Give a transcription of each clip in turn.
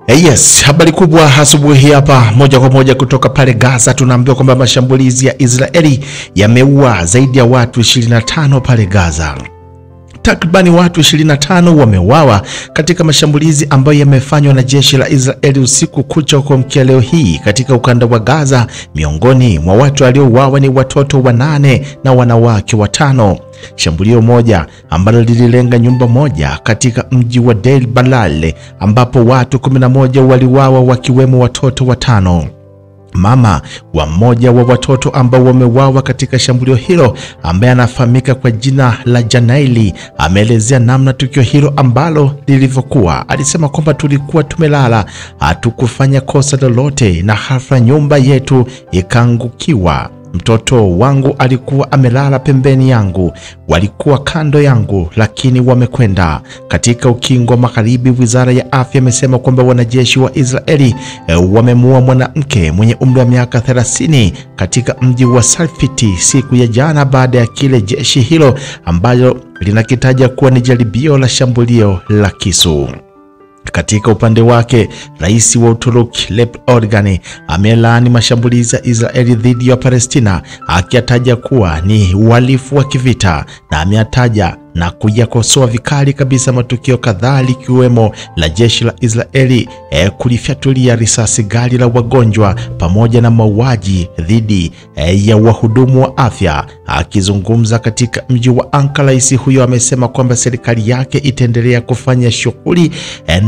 Yes, habari kubwa asubuhi hapa moja kwa moja kutoka pale Gaza. Tunaambiwa kwamba mashambulizi ya Israeli yameua zaidi ya watu 25 pale Gaza. Takribani watu 25 wameuawa katika mashambulizi ambayo yamefanywa na jeshi la Israeli usiku kucha kuamkia leo hii katika ukanda wa Gaza. Miongoni mwa watu waliouawa ni watoto 8 na wanawake 5. Shambulio moja ambalo lililenga nyumba moja katika mji wa Deir Balal ambapo watu 11 waliuawa wakiwemo watoto 5. Mama wa mmoja wa watoto ambao wameuawa katika shambulio hilo, ambaye anafahamika kwa jina la Janaili, ameelezea namna tukio hilo ambalo lilivyokuwa. Alisema kwamba tulikuwa tumelala, hatukufanya kosa lolote, na ghafla nyumba yetu ikaangukiwa. Mtoto wangu alikuwa amelala pembeni yangu, walikuwa kando yangu, lakini wamekwenda. Katika ukingo wa magharibi, wizara ya afya imesema kwamba wanajeshi wa Israeli wamemuua mwanamke mwenye umri wa miaka 30 katika mji wa Salfiti siku ya jana, baada ya kile jeshi hilo ambalo linakitaja kuwa ni jaribio la shambulio la kisu. Katika upande wake, rais wa Uturuki Recep Erdogan amelaani mashambulizi ya Israeli dhidi ya Palestina, akiyataja kuwa ni uhalifu wa kivita, na ameyataja na kuyakosoa vikali kabisa matukio kadhaa likiwemo la jeshi la Israeli kulifyatulia risasi gari la wagonjwa pamoja na mauaji dhidi ya wahudumu wa afya. Akizungumza katika mji wa Ankara, rais huyo amesema kwamba serikali yake itaendelea kufanya shughuli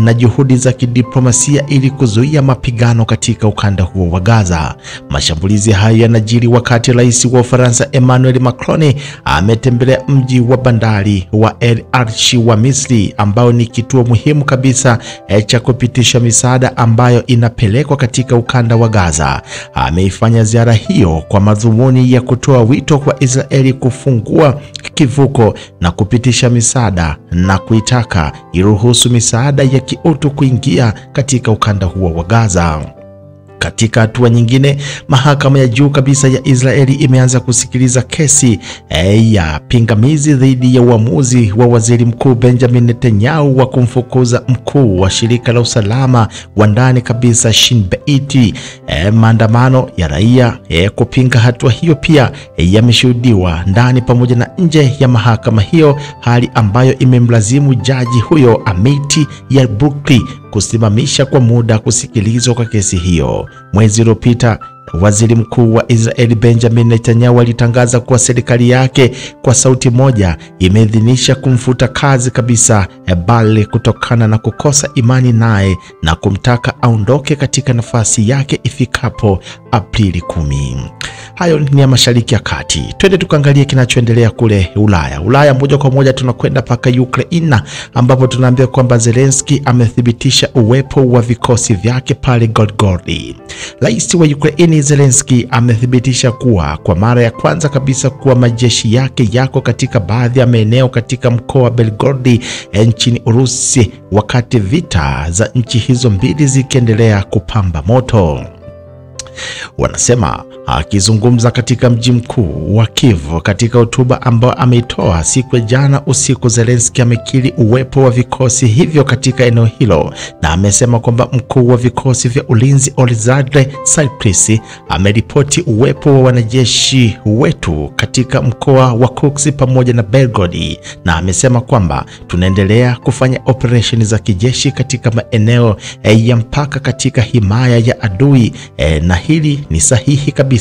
na juhudi za kidiplomasia ili kuzuia mapigano katika ukanda huo wa Gaza. Mashambulizi hayo yanajiri wakati rais wa Ufaransa Emmanuel Macron ametembelea mji wa bandari wa El Arish wa Misri, ambao ni kituo muhimu kabisa cha kupitisha misaada ambayo inapelekwa katika ukanda wa Gaza. Ameifanya ziara hiyo kwa madhumuni ya kutoa wito kwa Israeli kufungua kivuko na kupitisha misaada, na kuitaka iruhusu misaada ya kiutu kuingia katika ukanda huo wa Gaza. Katika hatua nyingine, mahakama ya juu kabisa ya Israeli imeanza kusikiliza kesi ya pingamizi dhidi ya uamuzi wa waziri mkuu Benjamin Netanyahu wa kumfukuza mkuu wa shirika la usalama wa ndani kabisa Shin Bet. Maandamano ya raia kupinga hatua hiyo pia yameshuhudiwa ndani pamoja na nje ya mahakama hiyo, hali ambayo imemlazimu jaji huyo Amit Yarbukli kusimamisha kwa muda kusikilizwa kwa kesi hiyo. Mwezi uliopita, waziri mkuu wa Israeli Benjamin Netanyahu alitangaza kuwa serikali yake kwa sauti moja imeidhinisha kumfuta kazi kabisa Bale kutokana na kukosa imani naye, na kumtaka aondoke katika nafasi yake ifikapo Aprili 10. Hayo ni ya Mashariki ya Kati. Twende tukaangalie kinachoendelea kule Ulaya. Ulaya moja kwa moja tunakwenda paka Ukraine, ambapo tunaambia kwamba Zelensky amethibitisha uwepo wa vikosi vyake pale Belgorod. Rais wa Ukraine Zelensky amethibitisha kuwa kwa mara ya kwanza kabisa kuwa majeshi yake yako katika baadhi ya maeneo katika mkoa wa Belgorod nchini Urusi, wakati vita za nchi hizo mbili zikiendelea kupamba moto. Wanasema akizungumza katika mji mkuu wa Kiev katika hotuba ambayo ameitoa siku ya jana usiku, Zelensky amekiri uwepo wa vikosi hivyo katika eneo hilo, na amesema kwamba mkuu wa vikosi vya ulinzi Oleksandr Sypris ameripoti uwepo wa wanajeshi wetu katika mkoa wa Kursk pamoja na Belgorod, na amesema kwamba tunaendelea kufanya operesheni za kijeshi katika maeneo ya mpaka katika himaya ya adui, na hili ni sahihi kabisa.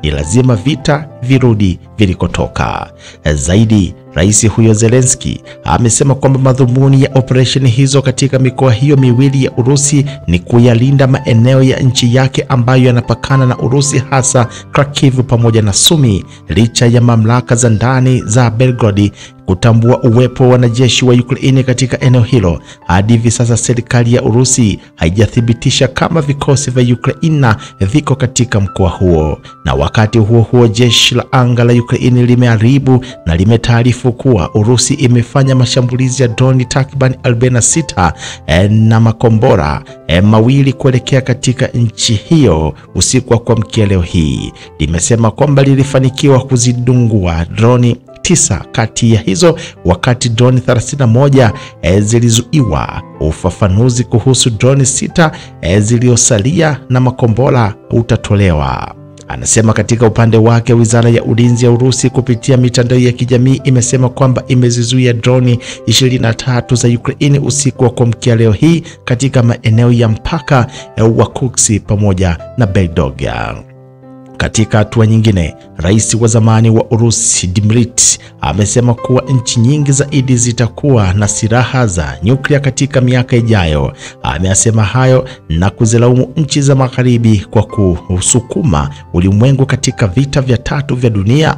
Ni lazima vita virudi vilikotoka. Zaidi, rais huyo Zelensky amesema kwamba madhumuni ya operesheni hizo katika mikoa hiyo miwili ya Urusi ni kuyalinda maeneo ya nchi yake ambayo yanapakana na Urusi, hasa Kharkiv pamoja na Sumi, licha ya mamlaka za ndani za Belgorod kutambua uwepo wa wanajeshi wa Ukraine katika eneo hilo. Hadi hivi sasa serikali ya Urusi haijathibitisha kama vikosi vya Ukraine viko katika mkoa huo. Na wakati huo huo, jeshi la anga la Ukraine limeharibu na limetaarifu kuwa Urusi imefanya mashambulizi ya droni takriban 46 na makombora mawili kuelekea katika nchi hiyo usiku wa kuamkia leo hii. Limesema kwamba lilifanikiwa kuzidungua droni 9 kati ya hizo, wakati droni 31 zilizuiwa. Ufafanuzi kuhusu droni 6 zilizosalia na makombora utatolewa. Anasema katika upande wake, Wizara ya Ulinzi ya Urusi kupitia mitandao ya kijamii imesema kwamba imezizuia droni 23 za Ukraine usiku wa kuamkia leo hii katika maeneo ya mpaka wa Kursk pamoja na Belgorod. Katika hatua nyingine, rais wa zamani wa Urusi Dmitry amesema kuwa nchi nyingi zaidi zitakuwa na silaha za nyuklia katika miaka ijayo. Amesema hayo na kuzilaumu nchi za magharibi kwa kusukuma ulimwengu katika vita vya 3 vya dunia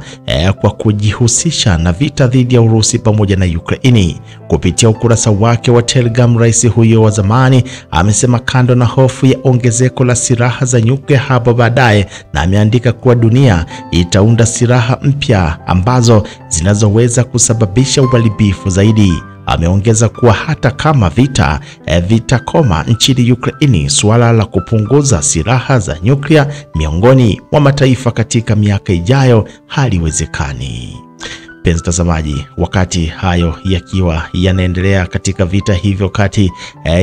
kwa kujihusisha na vita dhidi ya Urusi pamoja na Ukraini. Kupitia ukurasa wake wa Telegram, rais huyo wa zamani amesema kando na hofu ya ongezeko la silaha za nyuklia hapo baadaye, na ameandika kuwa dunia itaunda silaha mpya ambazo zinazoweza kusababisha uharibifu zaidi. Ameongeza kuwa hata kama vita vitakoma nchini Ukraini, suala la kupunguza silaha za nyuklia miongoni mwa mataifa katika miaka ijayo haliwezekani. Mpenzi mtazamaji, wakati hayo yakiwa yanaendelea katika vita hivyo kati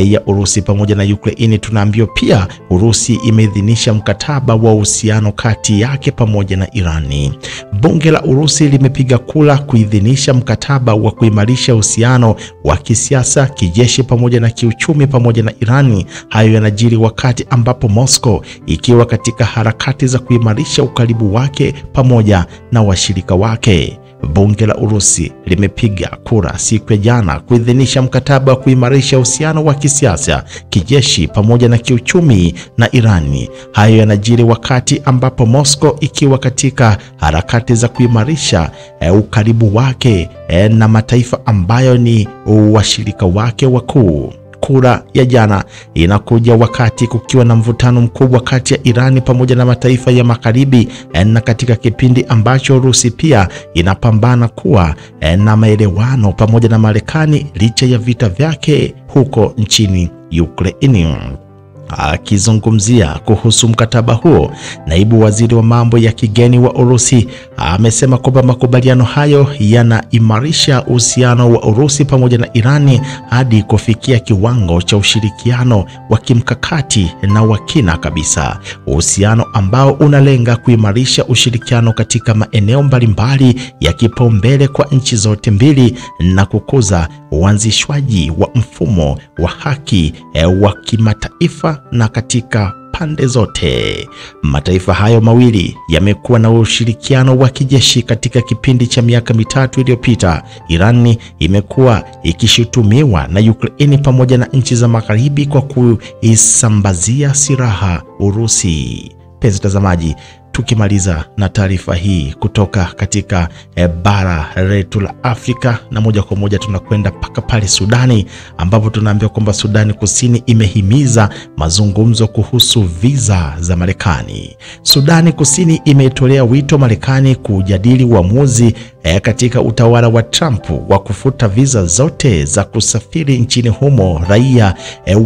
ya Urusi pamoja na Ukraine, tunaambiwa pia Urusi imeidhinisha mkataba wa uhusiano kati yake pamoja na Irani. Bunge la Urusi limepiga kura kuidhinisha mkataba wa kuimarisha uhusiano wa kisiasa, kijeshi pamoja na kiuchumi pamoja na Irani. Hayo yanajiri wakati ambapo Moscow ikiwa katika harakati za kuimarisha ukaribu wake pamoja na washirika wake. Bunge la Urusi limepiga kura siku ya jana kuidhinisha mkataba wa kuimarisha uhusiano wa kisiasa, kijeshi pamoja na kiuchumi na Irani. Hayo yanajiri wakati ambapo Moscow ikiwa katika harakati za kuimarisha ukaribu wake na mataifa ambayo ni washirika wake wakuu. Kura ya jana inakuja wakati kukiwa na mvutano mkubwa kati ya Irani pamoja na mataifa ya magharibi, na katika kipindi ambacho Urusi pia inapambana kuwa na maelewano pamoja na Marekani licha ya vita vyake huko nchini Ukraine. Akizungumzia kuhusu mkataba huo, naibu waziri wa mambo ya kigeni wa Urusi amesema kwamba makubaliano hayo yanaimarisha uhusiano wa Urusi pamoja na Irani hadi kufikia kiwango cha ushirikiano wa kimkakati na wa kina kabisa, uhusiano ambao unalenga kuimarisha ushirikiano katika maeneo mbalimbali ya kipaumbele kwa nchi zote mbili na kukuza uanzishwaji wa mfumo wa haki wa kimataifa na katika pande zote. Mataifa hayo mawili yamekuwa na ushirikiano wa kijeshi katika kipindi cha miaka 3 iliyopita. Irani imekuwa ikishutumiwa na Ukraine pamoja na nchi za magharibi kwa kuisambazia silaha Urusi. Penzi mtazamaji, tukimaliza na taarifa hii kutoka katika bara letu la Afrika, na moja kwa moja tunakwenda mpaka pale Sudani, ambapo tunaambiwa kwamba Sudani Kusini imehimiza mazungumzo kuhusu visa za Marekani. Sudani Kusini imetolea wito Marekani kujadili uamuzi katika utawala wa Trump wa kufuta visa zote za kusafiri nchini humo raia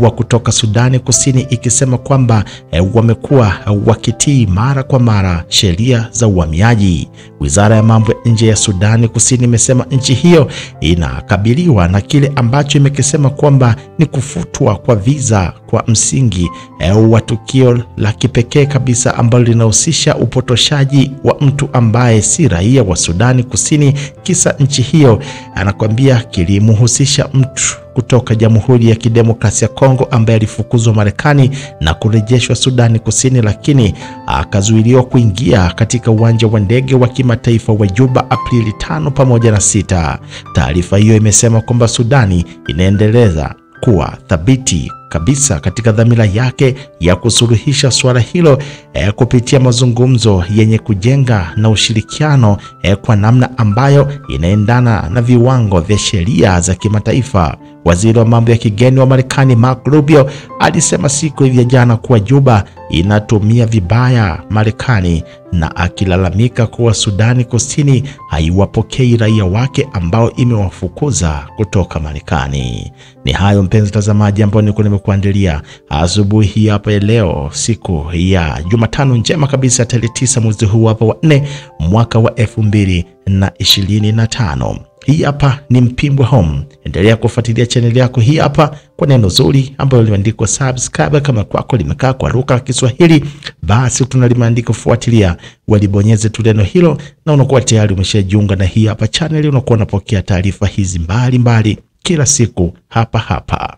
wa kutoka Sudani Kusini, ikisema kwamba wamekuwa wakitii mara kwa mara sheria za uhamiaji. Wizara ya mambo ya nje ya Sudani Kusini imesema nchi hiyo inakabiliwa na kile ambacho imekisema kwamba ni kufutwa kwa visa kwa msingi wa tukio la kipekee kabisa ambalo linahusisha upotoshaji wa mtu ambaye si raia wa Sudani Kusini, kisa nchi hiyo anakwambia kilimhusisha mtu kutoka Jamhuri ya Kidemokrasia ya Kongo ambaye alifukuzwa Marekani na kurejeshwa Sudani Kusini, lakini akazuiliwa kuingia katika uwanja wa ndege wa kimataifa wa Juba Aprili 5 pamoja na 6. Taarifa hiyo imesema kwamba Sudani inaendeleza kuwa thabiti kabisa katika dhamira yake ya kusuluhisha swala hilo kupitia mazungumzo yenye kujenga na ushirikiano kwa namna ambayo inaendana na viwango vya sheria za kimataifa. Waziri wa mambo ya kigeni wa Marekani Marco Rubio alisema siku ya jana kuwa Juba inatumia vibaya Marekani, na akilalamika kuwa Sudani Kusini haiwapokei raia wake ambao imewafukuza kutoka Marekani. Ni hayo mpenzi mtazamaji ambao niko tumekuandalia asubuhi hii hapa ya leo, siku ya Jumatano njema kabisa, tarehe 9 mwezi huu hapa wa 4 mwaka wa 2025. Hii hapa ni Mpimbwe Home. Endelea kufuatilia channel yako hii hapa kwa neno zuri ambalo limeandikwa subscribe. Kama kwako limekaa kwa lugha ya Kiswahili, basi tunalimeandika fuatilia, walibonyeze tu neno hilo na unakuwa tayari umeshajiunga na hii hapa channel. Unakuwa unapokea taarifa hizi mbalimbali kila siku hapa hapa.